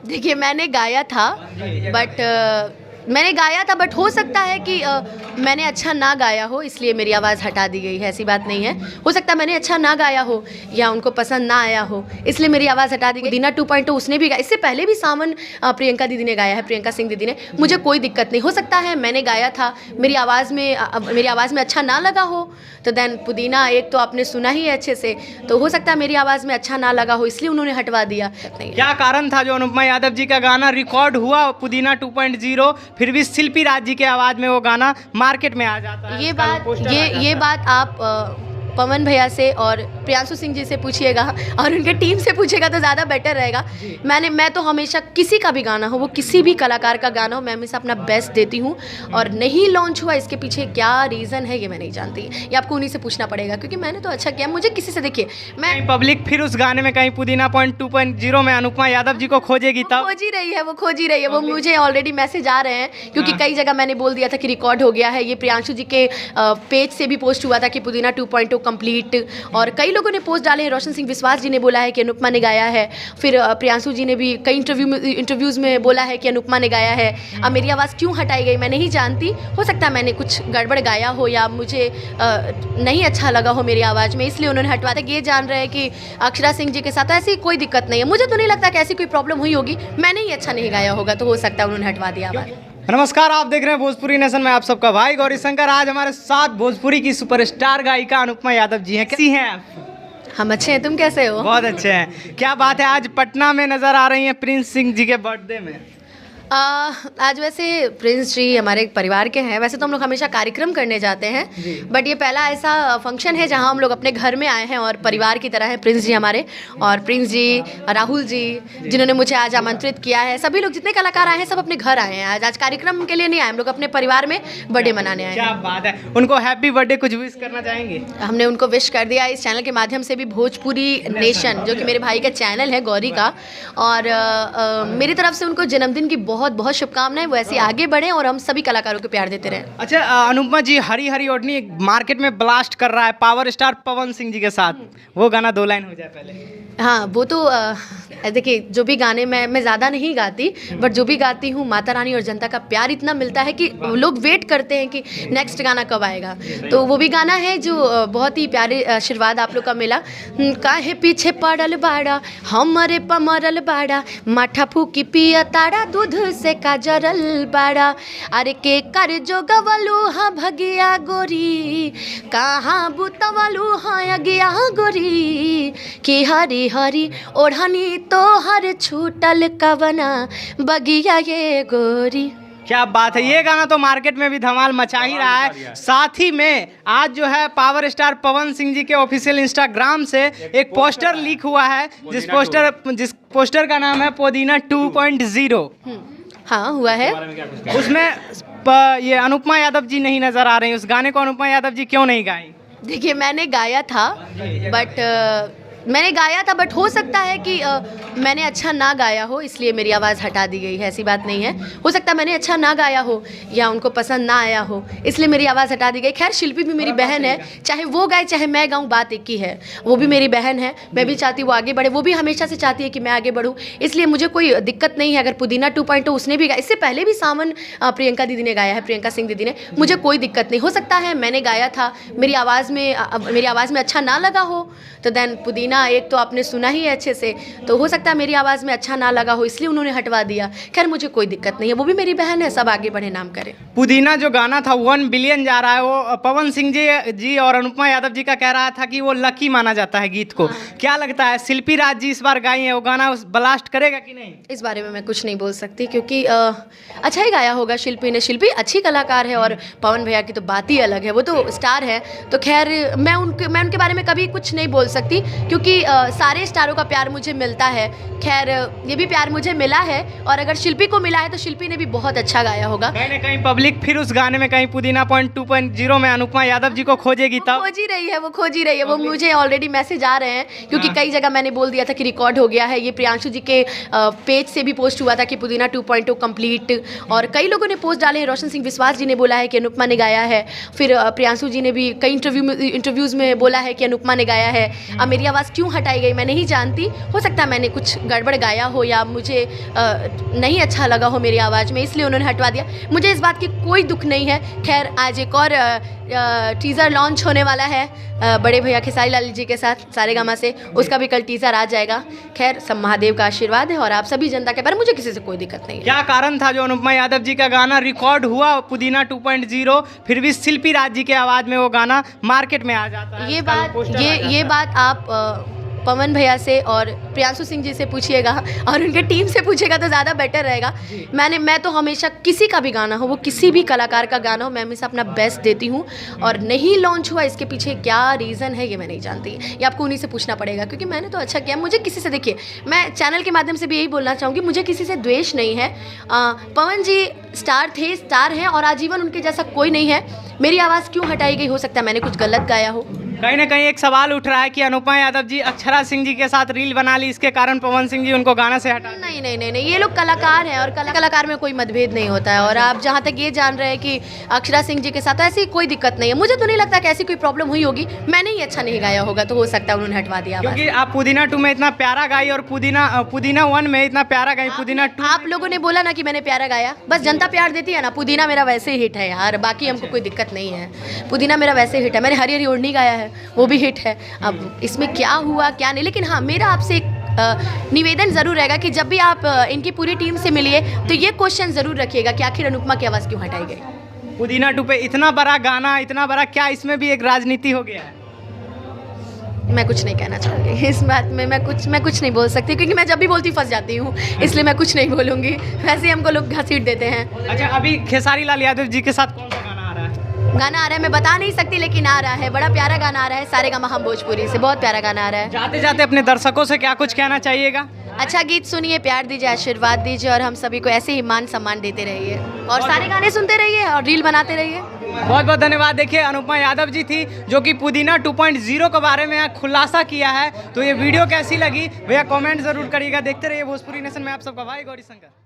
देखिए मैंने गाया था बट हो सकता है कि मैंने अच्छा ना गाया हो इसलिए मेरी आवाज़ हटा दी गई है, ऐसी बात नहीं है। हो सकता है मैंने अच्छा ना गाया हो या उनको पसंद ना आया हो इसलिए मेरी आवाज़ हटा दी गई। दीना 2.0 उसने भी गाया, इससे पहले भी सावन प्रियंका दीदी ने गाया है, प्रियंका सिंह दीदी ने। मुझे कोई दिक्कत नहीं, हो सकता है मैंने गाया था मेरी आवाज़ में अच्छा ना लगा हो, तो देन पुदीना एक तो आपने सुना ही है अच्छे से, तो हो सकता है मेरी आवाज़ में अच्छा ना लगा हो इसलिए उन्होंने हटवा दिया। क्या कारण था जो अनुपमा यादव जी का गाना रिकॉर्ड हुआ पुदीना 2.0 फिर भी शिल्पी राज जी के आवाज़ में वो गाना मार्केट में आ जाता है? ये बात आप पवन भैया से और प्रियांशु सिंह जी से पूछिएगा और उनके टीम से पूछिएगा तो ज़्यादा बेटर रहेगा। मैं तो हमेशा किसी का भी गाना हो, वो किसी भी कलाकार का गाना हो, मैं हमेशा अपना बेस्ट देती हूँ। और नहीं लॉन्च हुआ इसके पीछे क्या रीज़न है ये मैं नहीं जानती, ये आपको उन्हीं से पूछना पड़ेगा, क्योंकि मैंने तो अच्छा किया। मुझे किसी से, देखिए मैं पब्लिक फिर उस गाने में कहीं पुदीना 2.0 में अनुपमा यादव जी को खोजेगी, तब खोज ही रही है वो मुझे ऑलरेडी मैसेज आ रहे हैं, क्योंकि कई जगह मैंने बोल दिया था कि रिकॉर्ड हो गया है। ये प्रियांशु जी के पेज से भी पोस्ट हुआ था कि पुदीना 2.0 कंप्लीट, और कई लोगों ने पोस्ट डाले हैं। रोशन सिंह विश्वास जी ने बोला है कि अनुपमा ने गाया है, फिर प्रियांशु जी ने भी कई इंटरव्यूज़ में बोला है कि अनुपमा ने गाया है। अब मेरी आवाज़ क्यों हटाई गई मैं नहीं जानती, हो सकता है मैंने कुछ गड़बड़ गाया हो या मुझे नहीं अच्छा लगा हो मेरी आवाज़ में, इसलिए उन्होंने हटवा दिया। ये जान रहे हैं कि अक्षरा सिंह जी के साथ ऐसी कोई दिक्कत नहीं है, मुझे तो नहीं लगता कि ऐसी कोई प्रॉब्लम हुई होगी, मैंने ही अच्छा नहीं गाया होगा तो हो सकता है उन्होंने हटवा दिया आवाज़। नमस्कार, आप देख रहे हैं भोजपुरी नेशन में आप सबका भाई गौरी शंकर। आज हमारे साथ भोजपुरी की सुपरस्टार गायिका अनुपमा यादव जी हैं। कैसी हैं आप? हम अच्छे हैं, तुम कैसे हो? बहुत अच्छे हैं। क्या बात है, आज पटना में नजर आ रही हैं प्रिंस सिंह जी के बर्थडे में। आज वैसे प्रिंस जी हमारे एक परिवार के हैं, वैसे तो हम लोग हमेशा कार्यक्रम करने जाते हैं, बट ये पहला ऐसा फंक्शन है जहां हम लोग अपने घर में आए हैं और परिवार की तरह हैं प्रिंस जी हमारे। और प्रिंस जी, राहुल जी जिन्होंने मुझे आज आमंत्रित किया है, सभी लोग जितने कलाकार आए हैं सब अपने घर आए हैं। आज कार्यक्रम के लिए नहीं आए हम लोग, अपने परिवार में बर्थडे मनाने आए हैं। क्या बात है, उनको हैप्पी बर्थडे कुछ विश करना चाहेंगे? हमने उनको विश कर दिया इस चैनल के माध्यम से भी, भोजपुरी नेशन जो कि मेरे भाई का चैनल है गौरी का, और मेरी तरफ से उनको जन्मदिन की बहुत बहुत शुभकामनाएं। वो ऐसे आगे बढ़े और हम सभी कलाकारों को प्यार देते रहें। अच्छा अनुपमा जी, हरी हरी ओढ़नी मार्केट में ब्लास्ट कर रहा है पावर स्टार पवन सिंह जी के साथ, वो गाना 2 लाइन हो जाए पहले। हाँ वो तो देखिए, जो भी गाने मैं ज़्यादा नहीं गाती, बट जो भी गाती हूँ माता रानी और जनता का प्यार इतना मिलता है कि लोग वेट करते हैं कि नेक्स्ट गाना कब आएगा। तो वो भी गाना है जो बहुत ही प्यारे आशीर्वाद आप लोग का मिला। काहे पीछे पड़ल बाड़ा हमरे पमरल बाड़ा, माठा फूकी पिया तारा दूध से काजरल बाड़ा, अरे के कर जो गवलू हाँ भगिया गोरी, कहाँ बुतवलू हाँ अगिया गोरी, कि हरी हरी ओढ़नी तो हर छूटल कवना बगिया ये गोरी। क्या बात है, ये गाना तो मार्केट में भी धमाल मचा ही रहा है। साथ ही में आज जो है पावर स्टार पवन सिंह जी के ऑफिशियल इंस्टाग्राम से एक पोस्टर लीक हुआ है, जिस पोस्टर का नाम है पुदीना 2.0। हाँ हुआ है, उसमें ये अनुपमा यादव जी नहीं नजर आ रही। उस गाने को अनुपमा यादव जी क्यों नहीं गाई? देखिए मैंने गाया था बट हो सकता है कि मैंने अच्छा ना गाया हो इसलिए मेरी आवाज़ हटा दी गई है, ऐसी बात नहीं है। हो सकता है मैंने अच्छा ना गाया हो या उनको पसंद ना आया हो इसलिए मेरी आवाज़ हटा दी गई। खैर शिल्पी भी मेरी बहन है, चाहे वो गाए चाहे मैं गाऊँ बात एक ही है। वो भी मेरी बहन है, मैं भी चाहती हूँ वो आगे बढ़े, वो भी हमेशा से चाहती है कि मैं आगे बढ़ूँ, इसलिए मुझे कोई दिक्कत नहीं है अगर पुदीना 2.0 उसने भी गाया। इससे पहले भी सावन प्रियंका दीदी ने गाया है, प्रियंका सिंह दीदी ने। मुझे कोई दिक्कत नहीं, हो सकता है मैंने गाया था मेरी आवाज़ में अच्छा ना लगा हो, तो देन पुदीना एक तो आपने सुना ही है अच्छे से, तो हो सकता है मेरी आवाज़ में अच्छा ना लगा हो इसलिए उन्होंने हटवा दिया। खैर मुझे कोई दिक्कत नहीं है, वो भी मेरी बहन है, सब आगे बढ़े, नाम करें। पुदीना जो गाना था 1 बिलियन जा रहा है, वो पवन सिंह जी और अनुपमा यादव जी का कह रहा था कि वो लकी माना जाता है गीत को। क्या लगता है शिल्पी राज जी इस बार गाई है, वो गाना ब्लास्ट करेगा कि नहीं? इस बारे में मैं कुछ नहीं बोल सकती, क्योंकि अच्छा ही गाया होगा शिल्पी ने। शिल्पी अच्छी कलाकार है और पवन भैया की तो बात ही अलग है, वो तो स्टार है। तो खैर मैं उनके बारे में कभी कुछ नहीं बोल सकती, क्योंकि सारे स्टारों का प्यार मुझे मिलता है। खैर ये भी प्यार मुझे मिला है, और अगर शिल्पी को मिला है तो शिल्पी ने भी बहुत अच्छा गाया होगा। कहीं ना कहीं पब्लिक फिर उस गाने में कहीं पुदीना 2.0 में अनुपमा यादव जी को खोजेगी, तब खोज ही रही है वो मुझे ऑलरेडी मैसेज आ रहे हैं, क्योंकि कई जगह मैंने बोल दिया था कि रिकॉर्ड हो गया है। ये प्रियांशु जी के पेज से भी पोस्ट हुआ था कि पुदीना 2.0 कंप्लीट, और कई लोगों ने पोस्ट डाले हैं। रोशन सिंह विश्वास जी ने बोला है कि अनुपमा ने गाया है, फिर प्रियांशु जी ने भी कई इंटरव्यूज़ में बोला है कि अनुपमा ने गाया है। अब मेरी आवाज़ क्यों हटाई गई मैं नहीं जानती। हो सकता है मैंने कुछ गड़बड़ गाया हो या मुझे नहीं अच्छा लगा हो मेरी आवाज़ में, इसलिए उन्होंने हटवा दिया। मुझे इस बात की कोई दुख नहीं है। खैर आज एक और टीज़र लॉन्च होने वाला है बड़े भैया खेसारी लाल जी के साथ सारेगामा से, उसका भी कल टीज़र आ जाएगा। खैर सब महादेव का आशीर्वाद है और आप सभी जनता के पर मुझे किसी से कोई दिक्कत नहीं है। क्या कारण था जो अनुपमा यादव जी का गाना रिकॉर्ड हुआ पुदीना 2.0 फिर भी शिल्पी राज जी के आवाज़ में वो गाना मार्केट में आ जाता है? ये बात आप पवन भैया से और प्रियांशु सिंह जी से पूछिएगा और उनके टीम से पूछिएगा तो ज़्यादा बेटर रहेगा। मैं तो हमेशा किसी का भी गाना हो, वो किसी भी कलाकार का गाना हो, मैं हमेशा अपना बेस्ट देती हूँ। और नहीं लॉन्च हुआ इसके पीछे क्या रीज़न है ये मैं नहीं जानती, ये आपको उन्हीं से पूछना पड़ेगा, क्योंकि मैंने तो अच्छा किया। मुझे किसी से, देखिए मैं चैनल के माध्यम से भी यही बोलना चाहूँगी, मुझे किसी से द्वेष नहीं है। पवन जी स्टार थे, स्टार हैं और आजीवन उनके जैसा कोई नहीं है। मेरी आवाज़ क्यों हटाई गई, हो सकता है मैंने कुछ गलत गाया हो। कहीं ना कहीं एक सवाल उठ रहा है कि अनुपमा यादव जी अक्षरा सिंह जी के साथ रील बना ली, इसके कारण पवन सिंह जी उनको गाना से हटा। नहीं, ये लोग कलाकार हैं और कलाकार में कोई मतभेद नहीं होता है। और आप जहाँ तक ये जान रहे हैं कि अक्षरा सिंह जी के साथ ऐसी कोई दिक्कत नहीं है, मुझे तो नहीं लगता कि ऐसी कोई प्रॉब्लम हुई होगी। मैंने ही अच्छा नहीं गाया होगा तो हो सकता है उन्होंने हटवा दिया। क्योंकि आप पुदीना 2 में इतना प्यारा गाई और पुदीना 1 में इतना प्यारा गाई, पुदीना 2 आप लोगों ने बोला ना कि मैंने प्यारा गाया, बस जनता प्यार देती है ना। पुदीना मेरा वैसे ही हिट है यार, बाकी हमको कोई दिक्कत नहीं है। पुदीना मेरा वैसे हिट है, मैंने हरी हरी ओढ़नी गाया है, वो भी हिट है। अब इसमें क्या हुआ क्या नहीं, लेकिन हाँ मेरा आपसे एक निवेदन ज़रूर रहेगा कि जब भी आप इनकी पूरी टीम से मिलिए तो ये क्वेश्चन ज़रूर रखिएगा कि आखिर अनुपमा की आवाज़ क्यों हटाई गई। पुदीना 2 पे इतना बड़ा गाना, इतना बड़ा, क्या इसमें भी एक राजनीति हो गया है? मैं कुछ नहीं कहना चाहूँगी इस बात में, मैं कुछ नहीं बोल सकती, क्योंकि मैं जब भी बोलती फंस जाती हूँ, इसलिए मैं कुछ नहीं बोलूँगी। वैसे ही हमको लोग घसीट देते हैं। अच्छा, अभी खेसारी लाल यादव जी के साथ कौन सा गाना आ रहा है मैं बता नहीं सकती, लेकिन आ रहा है, बड़ा प्यारा गाना आ रहा है सारेगामा हम भोजपुरी से, बहुत प्यारा गाना आ रहा है। जाते जाते अपने दर्शकों से क्या कुछ कहना चाहिएगा? अच्छा गीत सुनिए, प्यार दीजिए, आशीर्वाद दीजिए और हम सभी को ऐसे ही मान सम्मान देते रहिए और सारे गाने सुनते रहिए और रील बनाते रहिए। बहुत बहुत धन्यवाद। देखिए अनुपमा यादव जी थी जो कि पुदीना 2.0 के बारे में खुलासा किया है। तो ये वीडियो कैसी लगी भैया कमेंट जरूर करिएगा। देखते रहिए भोजपुरी नेशन में आप सबका भाई गौरी शंकर।